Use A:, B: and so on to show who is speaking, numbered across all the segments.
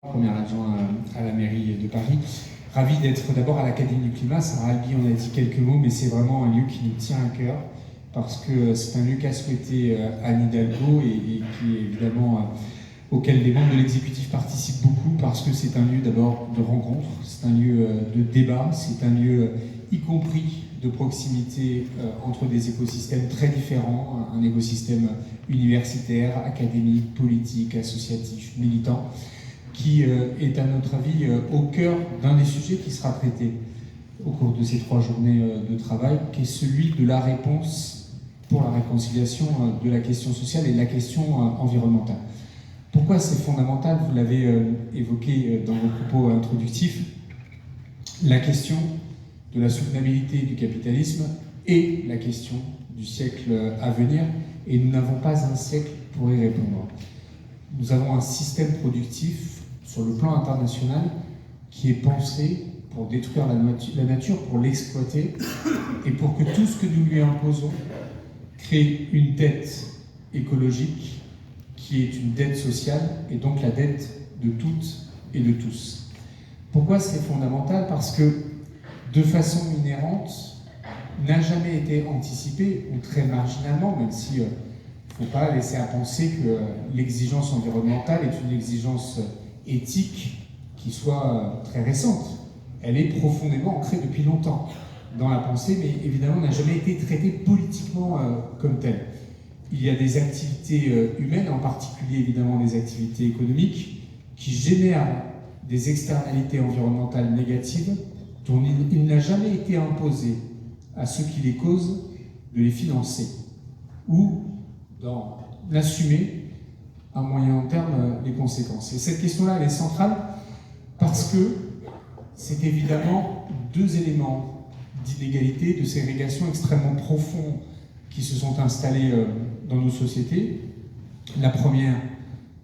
A: Premier adjoint à la mairie de Paris. Ravi d'être d'abord à l'Académie du Climat. Sarah Albi en a dit quelques mots, mais c'est vraiment un lieu qui nous tient à cœur parce que c'est un lieu qu'a souhaité Anne Hidalgo et qui est évidemment auquel les membres de l'exécutif participent beaucoup parce que c'est un lieu d'abord de rencontre, c'est un lieu de débat, c'est un lieu y compris de proximité entre des écosystèmes très différents, un écosystème universitaire, académique, politique, associatif, militant, qui est à notre avis au cœur d'un des sujets qui sera traité au cours de ces 3 journées de travail, qui est celui de la réponse pour la réconciliation de la question sociale et de la question environnementale. Pourquoi c'est fondamental? Vous l'avez évoqué dans vos propos introductifs, la question de la soutenabilité du capitalisme et la question du siècle à venir, et nous n'avons pas un siècle pour y répondre. Nous avons un système productif sur le plan international qui est pensé pour détruire la nature, pour l'exploiter et pour que tout ce que nous lui imposons crée une dette écologique qui est une dette sociale et donc la dette de toutes et de tous. Pourquoi c'est fondamental? Parce que de façon inhérente, n'a jamais été anticipé, ou très marginalement, même si il ne faut pas laisser à penser que l'exigence environnementale est une exigence éthique qui soit très récente. Elle est profondément ancrée depuis longtemps dans la pensée, mais évidemment n'a jamais été traitée politiquement comme telle. Il y a des activités humaines, en particulier évidemment des activités économiques, qui génèrent des externalités environnementales négatives dont il n'a jamais été imposé à ceux qui les causent de les financer ou d'assumer à moyen terme les conséquences. Et cette question-là, elle est centrale parce que c'est évidemment 2 éléments d'inégalité, de ségrégation extrêmement profonds qui se sont installés dans nos sociétés. La première,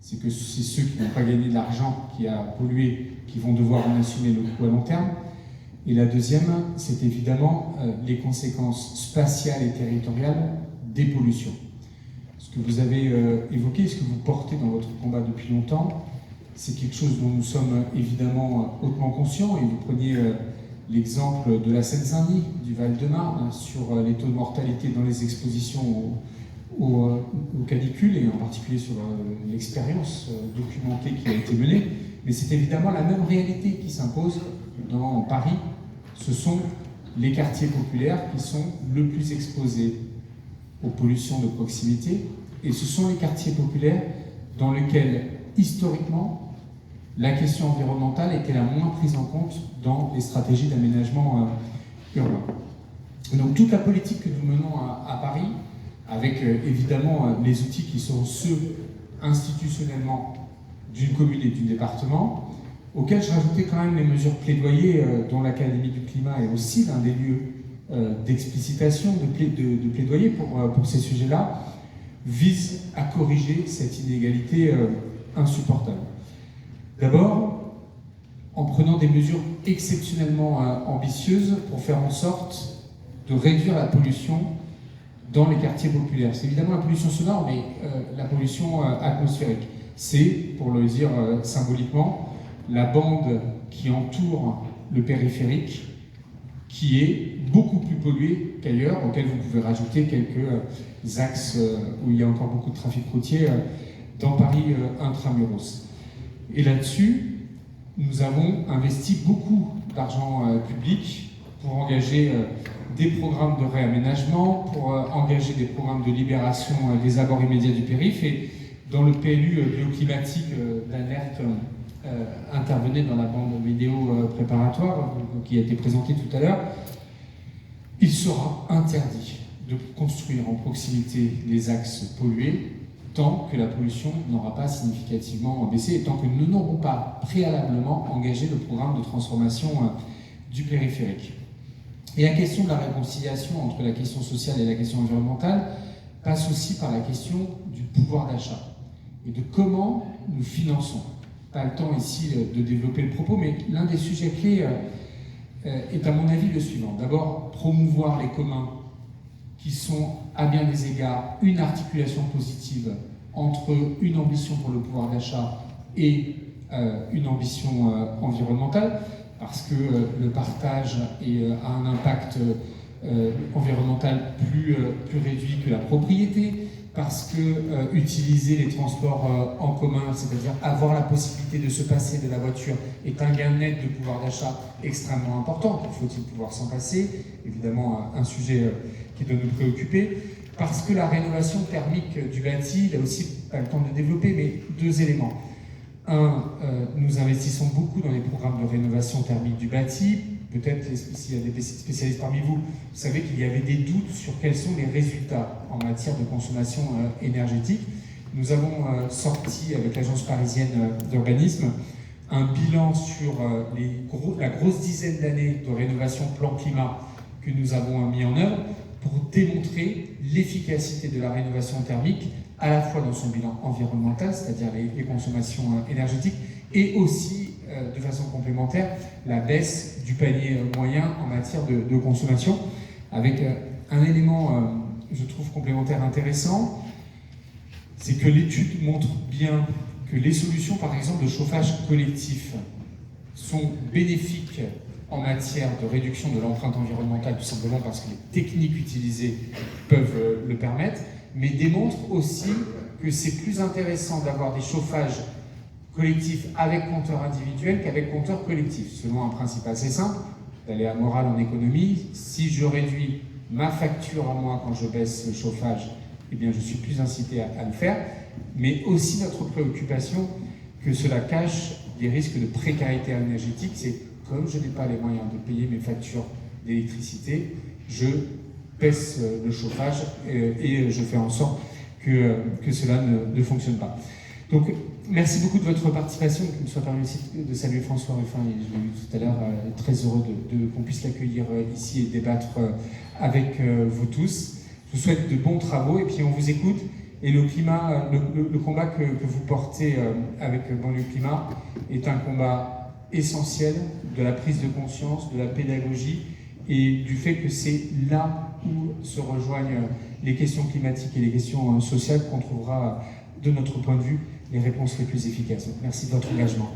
A: c'est que c'est ceux qui n'ont pas gagné de l'argent, qui a pollué, qui vont devoir en assumer le coût à long terme. Et la deuxième, c'est évidemment les conséquences spatiales et territoriales des pollutions. Ce que vous avez évoqué, ce que vous portez dans votre combat depuis longtemps, c'est quelque chose dont nous sommes évidemment hautement conscients. Et vous preniez l'exemple de la Seine-Saint-Denis, du Val-de-Marne, sur les taux de mortalité dans les expositions aux canicules, et en particulier sur l'expérience documentée qui a été menée. Mais c'est évidemment la même réalité qui s'impose dans Paris. Ce sont les quartiers populaires qui sont le plus exposés aux pollutions de proximité, et ce sont les quartiers populaires dans lesquels, historiquement, la question environnementale était la moins prise en compte dans les stratégies d'aménagement urbain. Et donc toute la politique que nous menons à Paris, avec évidemment les outils qui sont ceux institutionnellement d'une commune et du département, auxquels je rajoutais quand même les mesures plaidoyées, dont l'Académie du Climat est aussi l'un des lieux d'explicitation, de plaidoyer pour ces sujets-là, vise à corriger cette inégalité insupportable. D'abord, en prenant des mesures exceptionnellement ambitieuses pour faire en sorte de réduire la pollution dans les quartiers populaires. C'est évidemment la pollution sonore, mais la pollution atmosphérique. C'est, pour le dire symboliquement, la bande qui entoure le périphérique, qui est beaucoup plus polluée qu'ailleurs, auquel vous pouvez rajouter quelques axes où il y a encore beaucoup de trafic routier dans Paris intramuros. Et là-dessus, nous avons investi beaucoup d'argent public pour engager des programmes de réaménagement, pour engager des programmes de libération des abords immédiats du périph', et dans le PLU bioclimatique d'alerte intervenait dans la bande vidéo préparatoire qui a été présentée tout à l'heure, il sera interdit de construire en proximité des axes pollués tant que la pollution n'aura pas significativement baissé et tant que nous n'aurons pas préalablement engagé le programme de transformation du périphérique. Et la question de la réconciliation entre la question sociale et la question environnementale passe aussi par la question du pouvoir d'achat et de comment nous finançons. Pas le temps ici de développer le propos, mais l'un des sujets clés est à mon avis le suivant. D'abord, promouvoir les communs qui sont à bien des égards une articulation positive entre une ambition pour le pouvoir d'achat et une ambition environnementale, parce que le partage a un impact environnemental plus réduit que la propriété, parce que utiliser les transports en commun, c'est-à-dire avoir la possibilité de se passer de la voiture, est un gain net de pouvoir d'achat extrêmement important. Faut-il pouvoir s'en passer? Évidemment, un sujet qui doit nous préoccuper. Parce que la rénovation thermique du bâti, là aussi, pas le temps de développer, mais deux éléments. Un, nous investissons beaucoup dans les programmes de rénovation thermique du bâti. Peut-être s'il y a des spécialistes parmi vous, vous savez qu'il y avait des doutes sur quels sont les résultats en matière de consommation énergétique. Nous avons sorti avec l'Agence parisienne d'urbanisme un bilan sur la grosse dizaine d'années de rénovation plan climat que nous avons mis en œuvre pour démontrer l'efficacité de la rénovation thermique à la fois dans son bilan environnemental, c'est-à-dire les consommations énergétiques, et aussi de façon complémentaire la baisse du panier moyen en matière de consommation, avec un élément, je trouve, complémentaire intéressant, c'est que l'étude montre bien que les solutions, par exemple, de chauffage collectif sont bénéfiques en matière de réduction de l'empreinte environnementale, tout simplement parce que les techniques utilisées peuvent le permettre, mais démontrent aussi que c'est plus intéressant d'avoir des chauffages collectif avec compteur individuel qu'avec compteur collectif, selon un principe assez simple, d'aller à morale en économie. Si je réduis ma facture à moi quand je baisse le chauffage, eh bien je suis plus incité à le faire, mais aussi notre préoccupation que cela cache des risques de précarité énergétique. C'est comme je n'ai pas les moyens de payer mes factures d'électricité, je baisse le chauffage et je fais en sorte que cela ne fonctionne pas. Donc, merci beaucoup de votre participation, qu'il me soit permis aussi de saluer François Ruffin, je l'ai vu tout à l'heure, très heureux qu'on puisse l'accueillir ici et débattre avec vous tous. Je vous souhaite de bons travaux et puis on vous écoute. Et le climat, le combat que vous portez avec Banlieue Climat est un combat essentiel de la prise de conscience, de la pédagogie et du fait que c'est là où se rejoignent les questions climatiques et les questions sociales qu'on trouvera, de notre point de vue, les réponses les plus efficaces. Donc, merci de votre engagement.